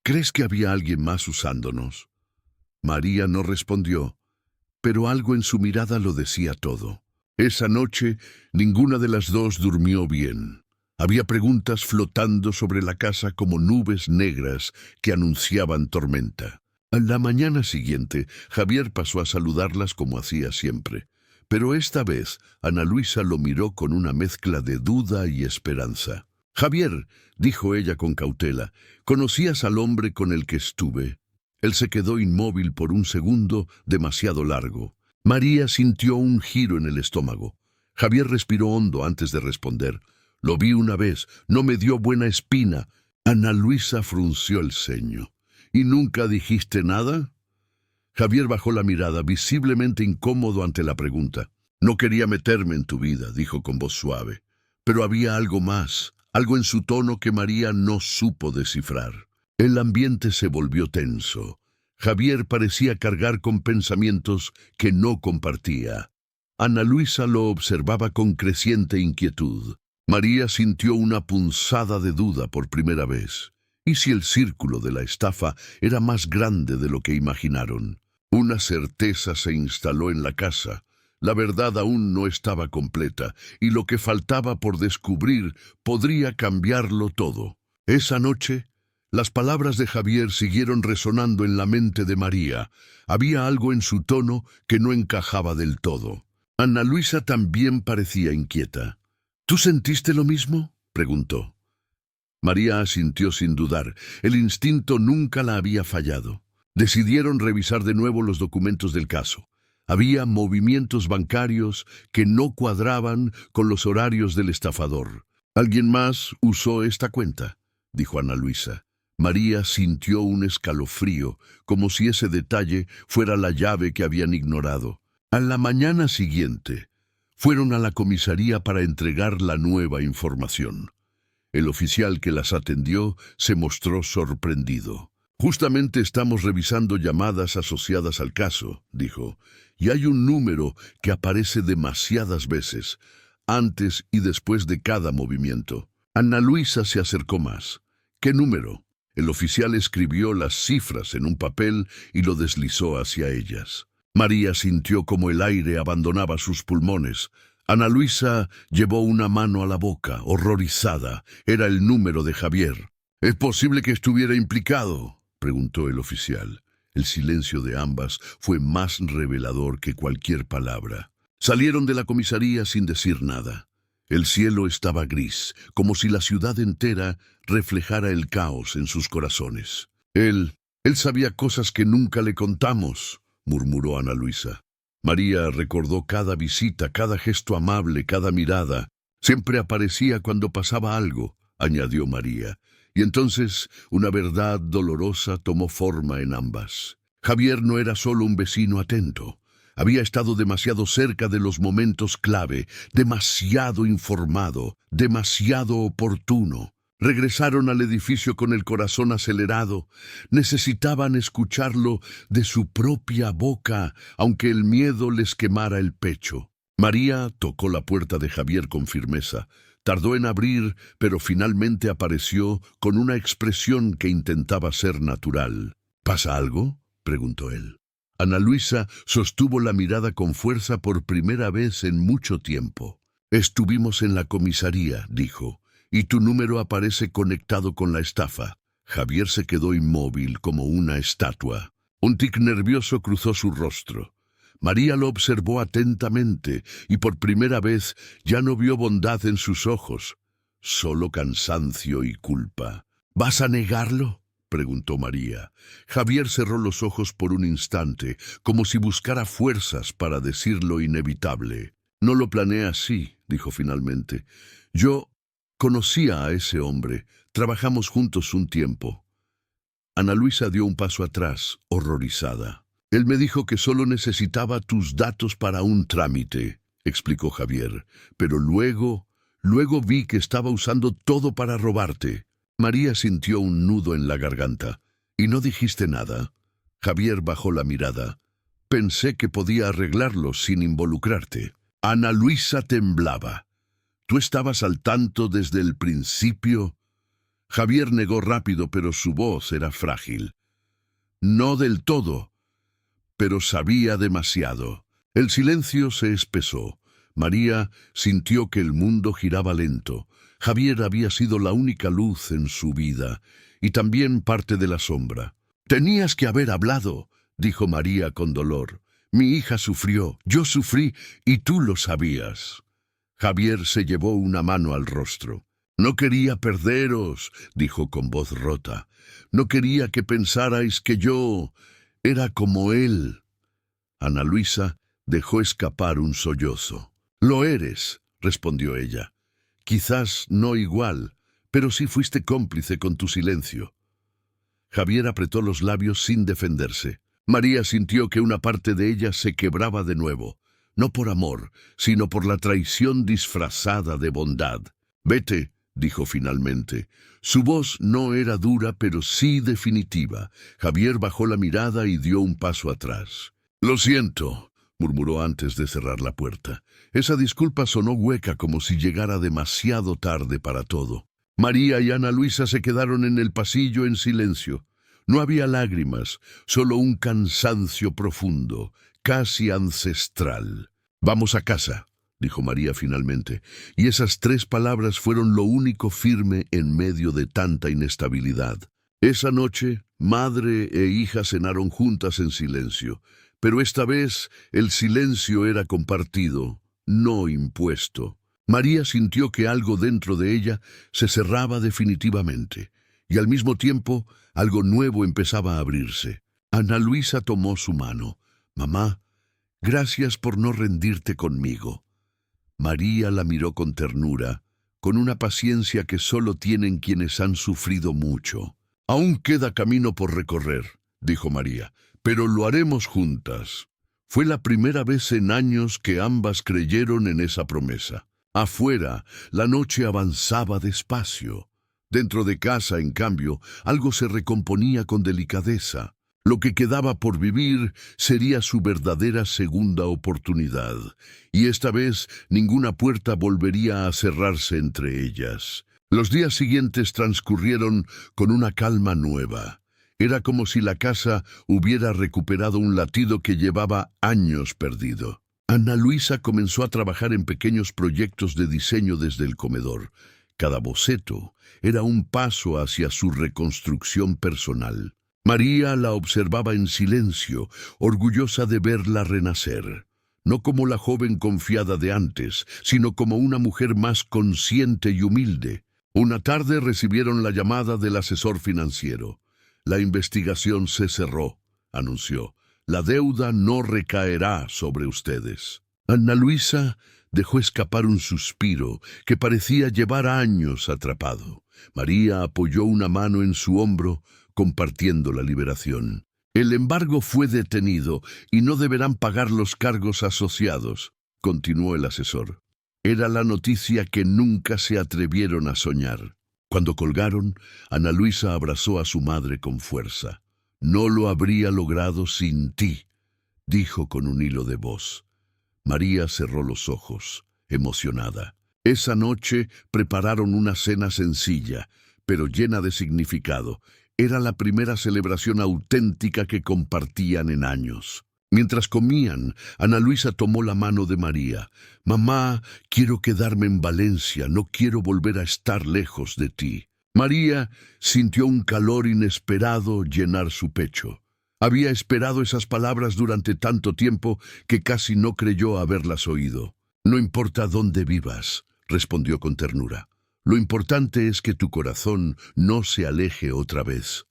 Speaker 1: ¿crees que había alguien más usándonos?». María no respondió, pero algo en su mirada lo decía todo. Esa noche, ninguna de las dos durmió bien. Había preguntas flotando sobre la casa como nubes negras que anunciaban tormenta. A la mañana siguiente, Javier pasó a saludarlas como hacía siempre. Pero esta vez, Ana Luisa lo miró con una mezcla de duda y esperanza. «Javier», dijo ella con cautela, «¿conocías al hombre con el que estuve?». Él se quedó inmóvil por un segundo demasiado largo. María sintió un giro en el estómago. Javier respiró hondo antes de responder. «Lo vi una vez, no me dio buena espina». Ana Luisa frunció el ceño. «¿Y nunca dijiste nada?». Javier bajó la mirada, visiblemente incómodo ante la pregunta. «No quería meterme en tu vida», dijo con voz suave. Pero había algo más, algo en su tono que María no supo descifrar. El ambiente se volvió tenso. Javier parecía cargar con pensamientos que no compartía. Ana Luisa lo observaba con creciente inquietud. María sintió una punzada de duda por primera vez. ¿Y si el círculo de la estafa era más grande de lo que imaginaron? Una certeza se instaló en la casa. La verdad aún no estaba completa, y lo que faltaba por descubrir podría cambiarlo todo. Esa noche, Las palabras de Javier siguieron resonando en la mente de María. Había algo en su tono que no encajaba del todo. Ana Luisa también parecía inquieta. ¿Tú sentiste lo mismo?, preguntó. María asintió sin dudar. El instinto nunca la había fallado. Decidieron revisar de nuevo los documentos del caso. Había movimientos bancarios que no cuadraban con los horarios del estafador. «¿Alguien más usó esta cuenta?», dijo Ana Luisa. María sintió un escalofrío, como si ese detalle fuera la llave que habían ignorado. A la mañana siguiente, fueron a la comisaría para entregar la nueva información. El oficial que las atendió se mostró sorprendido. «Justamente estamos revisando llamadas asociadas al caso», dijo, «y hay un número que aparece demasiadas veces, antes y después de cada movimiento». Ana Luisa se acercó más. «¿Qué número?». El oficial escribió las cifras en un papel y lo deslizó hacia ellas. María sintió como el aire abandonaba sus pulmones. Ana Luisa llevó una mano a la boca, horrorizada. Era el número de Javier. «¿Es posible que estuviera implicado?», preguntó el oficial. El silencio de ambas fue más revelador que cualquier palabra. Salieron de la comisaría sin decir nada. El cielo estaba gris, como si la ciudad entera reflejara el caos en sus corazones. Él sabía cosas que nunca le contamos», murmuró Ana Luisa. María recordó cada visita, cada gesto amable, cada mirada. «Siempre aparecía cuando pasaba algo», añadió María. Y entonces una verdad dolorosa tomó forma en ambas. Javier no era solo un vecino atento. Había estado demasiado cerca de los momentos clave, demasiado informado, demasiado oportuno. Regresaron al edificio con el corazón acelerado. Necesitaban escucharlo de su propia boca, aunque el miedo les quemara el pecho. María tocó la puerta de Javier con firmeza. Tardó en abrir, pero finalmente apareció con una expresión que intentaba ser natural. «¿Pasa algo?», preguntó él. Ana Luisa sostuvo la mirada con fuerza por primera vez en mucho tiempo. «Estuvimos en la comisaría», dijo, «y tu número aparece conectado con la estafa». Javier se quedó inmóvil como una estatua. Un tic nervioso cruzó su rostro. María lo observó atentamente y por primera vez ya no vio bondad en sus ojos, solo cansancio y culpa. «¿Vas a negarlo?», preguntó María. Javier cerró los ojos por un instante, como si buscara fuerzas para decir lo inevitable. «No lo planeé así», dijo finalmente. «Yo conocía a ese hombre. Trabajamos juntos un tiempo». Ana Luisa dio un paso atrás, horrorizada. «Él me dijo que solo necesitaba tus datos para un trámite», explicó Javier. «Pero luego vi que estaba usando todo para robarte». María sintió un nudo en la garganta. «¿Y no dijiste nada?». Javier bajó la mirada. «Pensé que podía arreglarlo sin involucrarte». Ana Luisa temblaba. «¿Tú estabas al tanto desde el principio?». Javier negó rápido, pero su voz era frágil. «No del todo, pero sabía demasiado». El silencio se espesó. María sintió que el mundo giraba lento. Javier había sido la única luz en su vida, y también parte de la sombra. «Tenías que haber hablado», dijo María con dolor. «Mi hija sufrió, yo sufrí, y tú lo sabías». Javier se llevó una mano al rostro. «No quería perderos», dijo con voz rota. «No quería que pensarais que yo era como él». Ana Luisa dejó escapar un sollozo. «Lo eres», respondió ella. «Quizás no igual, pero sí fuiste cómplice con tu silencio». Javier apretó los labios sin defenderse. María sintió que una parte de ella se quebraba de nuevo, no por amor, sino por la traición disfrazada de bondad. «Vete», dijo finalmente. Su voz no era dura, pero sí definitiva. Javier bajó la mirada y dio un paso atrás. «Lo siento», murmuró antes de cerrar la puerta. Esa disculpa sonó hueca, como si llegara demasiado tarde para todo. María y Ana Luisa se quedaron en el pasillo en silencio. No había lágrimas, solo un cansancio profundo, casi ancestral. «Vamos a casa», dijo María finalmente, y esas 3 palabras fueron lo único firme en medio de tanta inestabilidad. Esa noche, madre e hija cenaron juntas en silencio, pero esta vez el silencio era compartido, no impuesto. María sintió que algo dentro de ella se cerraba definitivamente, y al mismo tiempo algo nuevo empezaba a abrirse. Ana Luisa tomó su mano. «Mamá, gracias por no rendirte conmigo». María la miró con ternura, con una paciencia que solo tienen quienes han sufrido mucho. «Aún queda camino por recorrer», dijo María, «pero lo haremos juntas». Fue la primera vez en años que ambas creyeron en esa promesa. Afuera, la noche avanzaba despacio. Dentro de casa, en cambio, algo se recomponía con delicadeza. Lo que quedaba por vivir sería su verdadera segunda oportunidad, y esta vez ninguna puerta volvería a cerrarse entre ellas. Los días siguientes transcurrieron con una calma nueva. Era como si la casa hubiera recuperado un latido que llevaba años perdido. Ana Luisa comenzó a trabajar en pequeños proyectos de diseño desde el comedor. Cada boceto era un paso hacia su reconstrucción personal. María la observaba en silencio, orgullosa de verla renacer. No como la joven confiada de antes, sino como una mujer más consciente y humilde. Una tarde recibieron la llamada del asesor financiero. «La investigación se cerró», anunció. «La deuda no recaerá sobre ustedes». Ana Luisa dejó escapar un suspiro que parecía llevar años atrapado. María apoyó una mano en su hombro, compartiendo la liberación. «El embargo fue detenido y no deberán pagar los cargos asociados», continuó el asesor. Era la noticia que nunca se atrevieron a soñar. Cuando colgaron, Ana Luisa abrazó a su madre con fuerza. «No lo habría logrado sin ti», dijo con un hilo de voz. María cerró los ojos, emocionada. Esa noche prepararon una cena sencilla, pero llena de significado. Era la primera celebración auténtica que compartían en años. Mientras comían, Ana Luisa tomó la mano de María. «Mamá, quiero quedarme en Valencia, no quiero volver a estar lejos de ti». María sintió un calor inesperado llenar su pecho. Había esperado esas palabras durante tanto tiempo que casi no creyó haberlas oído. «No importa dónde vivas», respondió con ternura. «Lo importante es que tu corazón no se aleje otra vez».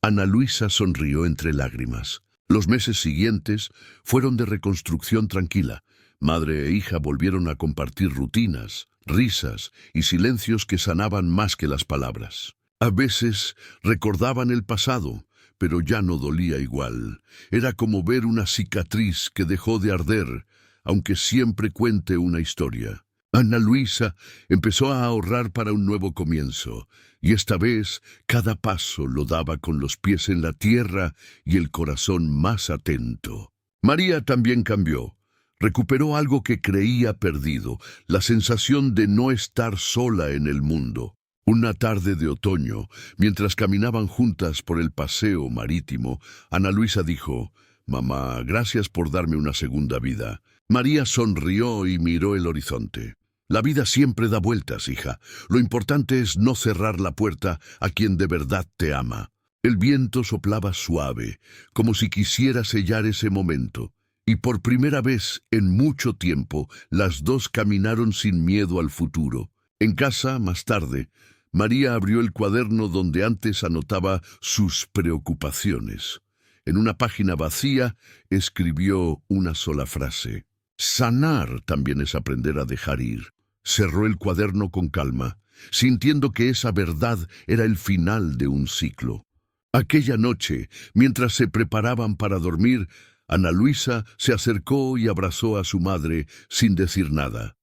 Speaker 1: Ana Luisa sonrió entre lágrimas. Los meses siguientes fueron de reconstrucción tranquila. Madre e hija volvieron a compartir rutinas, risas y silencios que sanaban más que las palabras. A veces recordaban el pasado, pero ya no dolía igual. Era como ver una cicatriz que dejó de arder, aunque siempre cuente una historia. Ana Luisa empezó a ahorrar para un nuevo comienzo, y esta vez cada paso lo daba con los pies en la tierra y el corazón más atento. María también cambió. Recuperó algo que creía perdido, la sensación de no estar sola en el mundo. Una tarde de otoño, mientras caminaban juntas por el paseo marítimo, Ana Luisa dijo: «Mamá, gracias por darme una segunda vida». María sonrió y miró el horizonte. «La vida siempre da vueltas, hija. Lo importante es no cerrar la puerta a quien de verdad te ama». El viento soplaba suave, como si quisiera sellar ese momento. Y por primera vez en mucho tiempo, las dos caminaron sin miedo al futuro. En casa, más tarde, María abrió el cuaderno donde antes anotaba sus preocupaciones. En una página vacía escribió una sola frase: «Sanar también es aprender a dejar ir». Cerró el cuaderno con calma, sintiendo que esa verdad era el final de un ciclo. Aquella noche, mientras se preparaban para dormir, Ana Luisa se acercó y abrazó a su madre sin decir nada.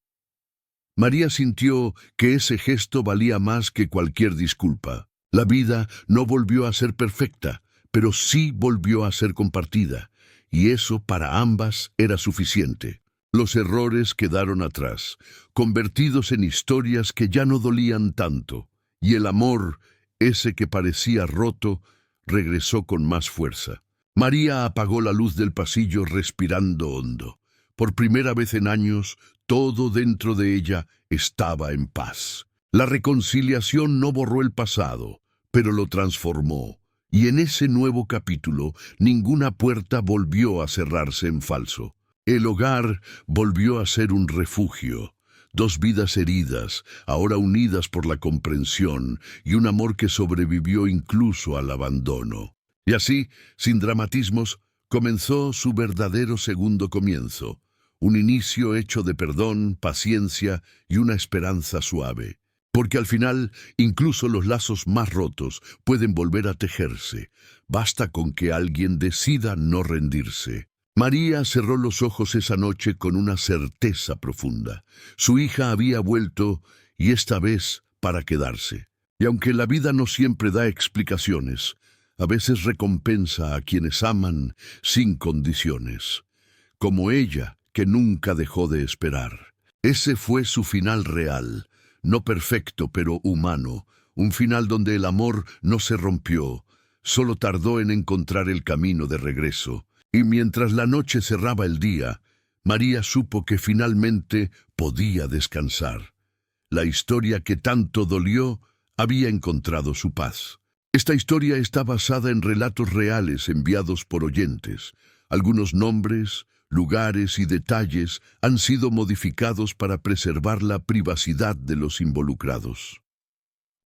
Speaker 1: María sintió que ese gesto valía más que cualquier disculpa. La vida no volvió a ser perfecta, pero sí volvió a ser compartida, y eso para ambas era suficiente. Los errores quedaron atrás, convertidos en historias que ya no dolían tanto, y el amor, ese que parecía roto, regresó con más fuerza. María apagó la luz del pasillo respirando hondo. Por primera vez en años, todo dentro de ella estaba en paz. La reconciliación no borró el pasado, pero lo transformó. Y en ese nuevo capítulo, ninguna puerta volvió a cerrarse en falso. El hogar volvió a ser un refugio. Dos vidas heridas, ahora unidas por la comprensión y un amor que sobrevivió incluso al abandono. Y así, sin dramatismos, comenzó su verdadero segundo comienzo. Un inicio hecho de perdón, paciencia y una esperanza suave. Porque al final, incluso los lazos más rotos pueden volver a tejerse. Basta con que alguien decida no rendirse. María cerró los ojos esa noche con una certeza profunda. Su hija había vuelto, y esta vez para quedarse. Y aunque la vida no siempre da explicaciones, a veces recompensa a quienes aman sin condiciones. Como ella, que nunca dejó de esperar. Ese fue su final real. No perfecto, pero humano, un final donde el amor no se rompió, solo tardó en encontrar el camino de regreso. Y mientras la noche cerraba el día, María supo que finalmente podía descansar. La historia que tanto dolió había encontrado su paz. Esta historia está basada en relatos reales enviados por oyentes. Algunos nombres, lugares y detalles han sido modificados para preservar la privacidad de los involucrados.